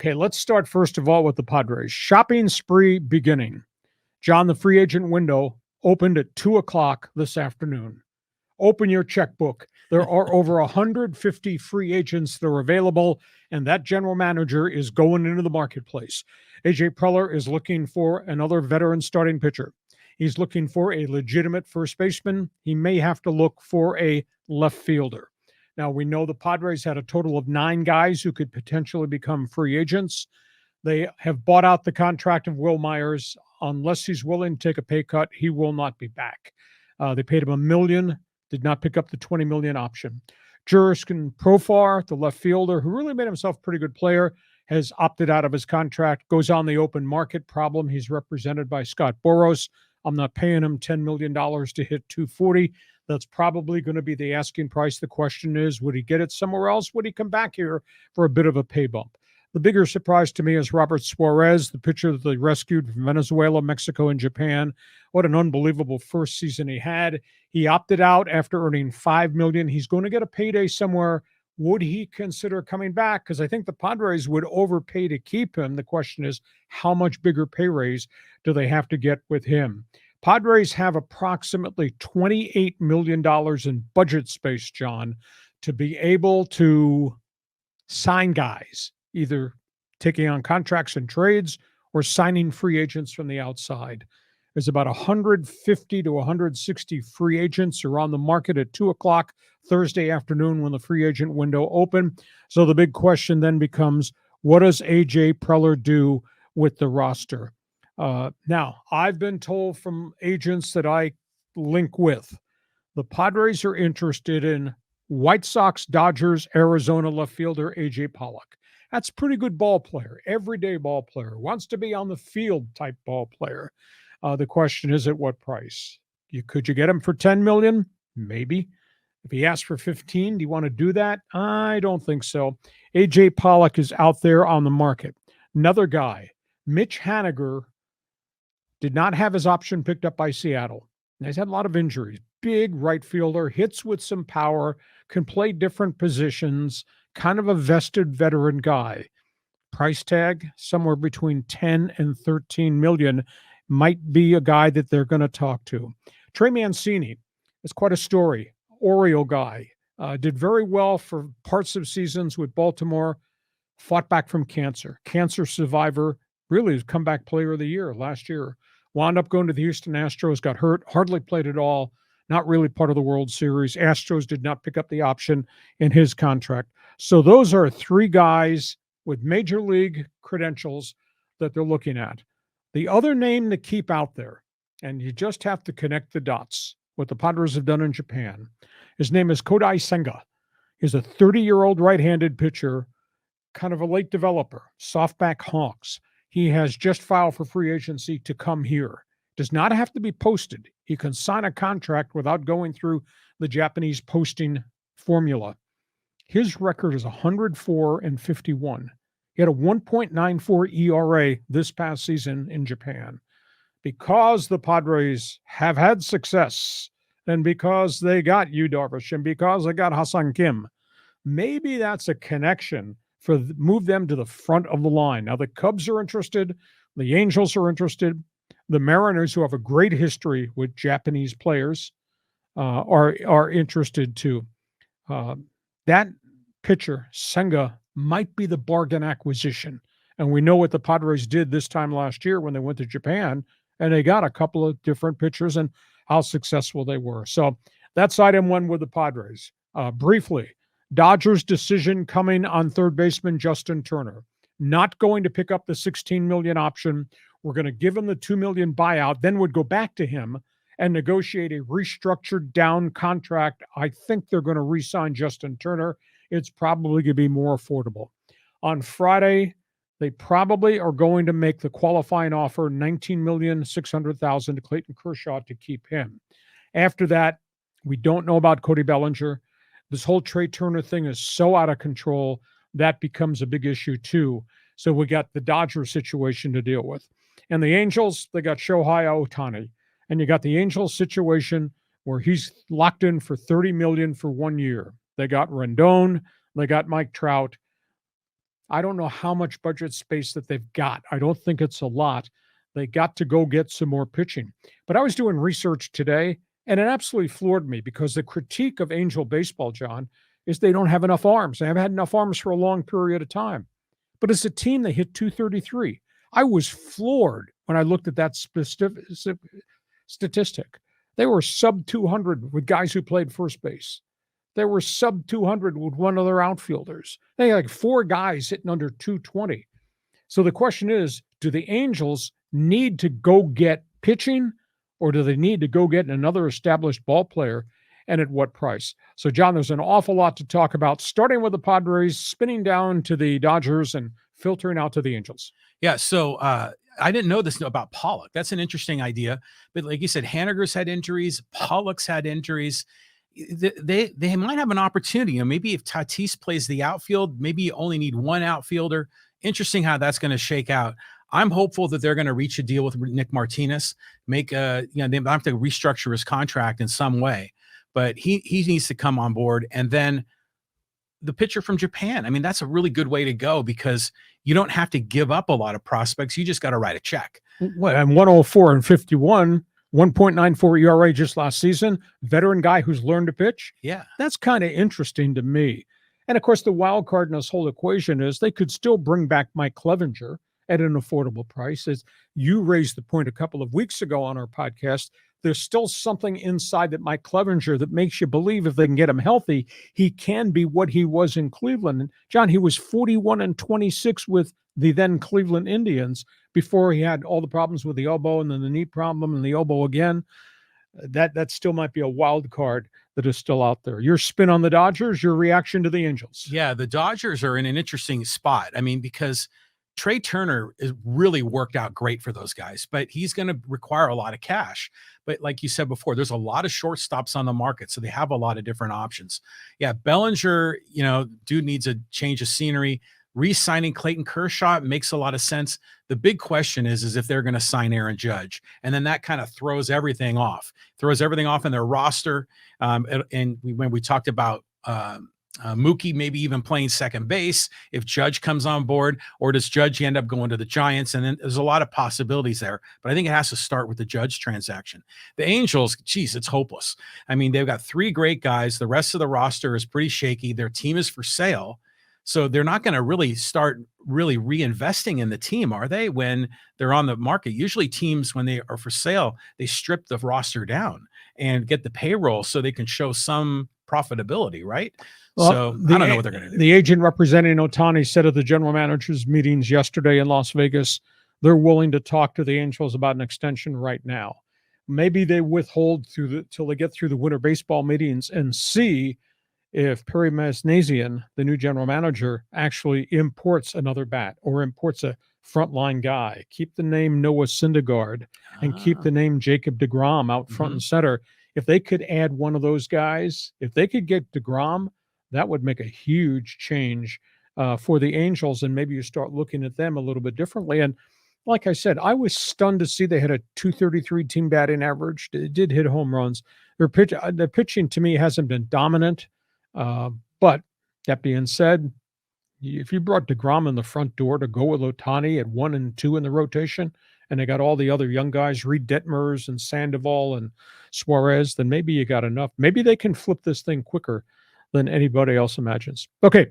Okay, let's start first of all with the Padres. Shopping spree beginning. John, the free agent window opened at 2 o'clock this afternoon. Open your checkbook. There are over 150 free agents that are available, and that general manager is going into the marketplace. AJ Preller is looking for another veteran starting pitcher. He's looking for a legitimate first baseman. He may have to look for a left fielder. Now, we know the Padres had a total of 9 guys who could potentially become free agents. They have bought out the contract of Will Myers. Unless he's willing to take a pay cut, he will not be back. They paid him $1 million, did not pick up the $20 million option. Jurickson Profar, the left fielder, who really made himself a pretty good player, has opted out of his contract, goes on the open market problem. He's represented by Scott Boras. I'm not paying him $10 million to hit 240. That's probably going to be the asking price. The question is, would he get it somewhere else? Would he come back here for a bit of a pay bump? The bigger surprise to me is Robert Suarez, the pitcher that they rescued from Venezuela, Mexico, and Japan. What an unbelievable first season he had. He opted out after earning $5 million. He's going to get a payday somewhere. Would he consider coming back? Because I think the Padres would overpay to keep him. The question is, how much bigger pay raise do they have to get with him? Padres have approximately $28 million in budget space, John, to be able to sign guys, either taking on contracts and trades or signing free agents from the outside. There's about 150 to 160 free agents who are on the market at 2 o'clock Thursday afternoon when the free agent window opened. So the big question then becomes, what does A.J. Preller do with the roster? Now, I've been told from agents that I link with, the Padres are interested in White Sox, Dodgers, Arizona left fielder A.J. Pollock. That's a pretty good ball player, everyday ball player, wants to be on the field type ball player. The question is, at what price? Could you get him for $10 million? Maybe. If he asks for 15, do you want to do that? I don't think so. A.J. Pollock is out there on the market. Another guy, Mitch Haniger, did not have his option picked up by Seattle. He's had a lot of injuries. Big right fielder, hits with some power, can play different positions, kind of a vested veteran guy. Price tag, somewhere between 10 and 13 million, might be a guy that they're going to talk to. Trey Mancini is quite a story. Oriole guy. Did very well for parts of seasons with Baltimore, fought back from cancer. Cancer survivor, really was comeback player of the year last year. Wound up going to the Houston Astros, got hurt, hardly played at all, not really part of the World Series. Astros did not pick up the option in his contract. So those are 3 guys with major league credentials that they're looking at. The other name to keep out there, and you just have to connect the dots, what the Padres have done in Japan. His name is Kodai Senga. He's a 30-year-old right-handed pitcher, kind of a late developer, softback Hawks. He has just filed for free agency to come here. Does not have to be posted. He can sign a contract without going through the Japanese posting formula. His record is 104-51. He had a 1.94 ERA this past season in Japan. Because the Padres have had success, and because they got Yu Darvish, and because they got Ha-Seong Kim, maybe that's a connection for move them to the front of the line. Now, the Cubs are interested. The Angels are interested. The Mariners, who have a great history with Japanese players, are interested too. That pitcher, Senga, might be the bargain acquisition. And we know what the Padres did this time last year when they went to Japan, and they got a couple of different pitchers and how successful they were. So that's item 1 with the Padres. Briefly, Dodgers decision coming on third baseman Justin Turner. Not going to pick up the $16 million option. We're going to give him the $2 million buyout, then would go back to him and negotiate a restructured down contract. I think they're going to re-sign Justin Turner. It's probably going to be more affordable. On Friday, they probably are going to make the qualifying offer, $19,600,000 to Clayton Kershaw to keep him. After that, we don't know about Cody Bellinger. This whole Trey Turner thing is so out of control, that becomes a big issue too. So we got the Dodgers situation to deal with. And the Angels, they got Shohei Ohtani. And you got the Angels situation where he's locked in for $30 million for 1 year. They got Rendon, they got Mike Trout. I don't know how much budget space that they've got. I don't think it's a lot. They got to go get some more pitching. But I was doing research today, and it absolutely floored me because the critique of Angel baseball, John, is they don't have enough arms. They haven't had enough arms for a long period of time. But as a team, they hit 233. I was floored when I looked at that statistic. They were sub 200 with guys who played first base. They were sub 200 with one of their outfielders. They had like 4 guys hitting under 220. So the question is, do the Angels need to go get pitching, or do they need to go get another established ball player, and at what price? So, John, there's an awful lot to talk about, starting with the Padres, spinning down to the Dodgers, and filtering out to the Angels. Yeah, so I didn't know this about Pollock. That's an interesting idea. But like you said, Haniger's had injuries, Pollock's had injuries. They might have an opportunity. You know, maybe if Tatis plays the outfield, maybe you only need one outfielder. Interesting how that's going to shake out. I'm hopeful that they're going to reach a deal with Nick Martinez, they have to restructure his contract in some way, but he needs to come on board. And then the pitcher from Japan. I mean, that's a really good way to go because you don't have to give up a lot of prospects. You just got to write a check. What, and 104 and 51, 1.94 ERA just last season. Veteran guy who's learned to pitch. Yeah. That's kind of interesting to me. And of course, the wild card in this whole equation is they could still bring back Mike Clevenger at an affordable price. As you raised the point a couple of weeks ago on our podcast, there's still something inside that Mike Clevenger that makes you believe if they can get him healthy, he can be what he was in Cleveland. And John, he was 41 and 26 with the then Cleveland Indians before he had all the problems with the elbow and then the knee problem and the elbow again. That still might be a wild card that is still out there. Your spin on the Dodgers, your reaction to the Angels. Yeah, the Dodgers are in an interesting spot. I mean, because Trey Turner is really worked out great for those guys, but he's going to require a lot of cash. But like you said before, there's a lot of shortstops on the market, so they have a lot of different options. Yeah, Bellinger, dude needs a change of scenery. Re-signing Clayton Kershaw makes a lot of sense. The big question is if they're going to sign Aaron Judge, and then that kind of throws everything off in their roster. When we talked about Mookie maybe even playing second base if Judge comes on board, or does Judge end up going to the Giants? And then there's a lot of possibilities there, but I think it has to start with the Judge transaction. The Angels, geez, it's hopeless. I mean, they've got 3 great guys. The rest of the roster is pretty shaky. Their team is for sale. So they're not going to really start reinvesting in the team, are they, when they're on the market? Usually teams, when they are for sale, they strip the roster down and get the payroll so they can show some profitability, right? Well, so I don't know what they're going to do. The agent representing Ohtani said at the general managers meetings yesterday in Las Vegas, they're willing to talk to the Angels about an extension right now. Maybe they withhold till they get through the winter baseball meetings and see if Perry Masnasian, the new general manager, actually imports another bat or imports a frontline guy. Keep the name Noah Syndergaard and keep the name Jacob deGrom out front and center. If they could add one of those guys, if they could get deGrom, that would make a huge change for the Angels, and maybe you start looking at them a little bit differently. And like I said, I was stunned to see they had a 233 team batting average. They did hit home runs. Their pitching to me hasn't been dominant. But that being said, if you brought deGrom in the front door to go with Ohtani at 1 and 2 in the rotation, and they got all the other young guys, Reed Detmers and Sandoval and Suarez, then maybe you got enough. Maybe they can flip this thing quicker than anybody else imagines. Okay,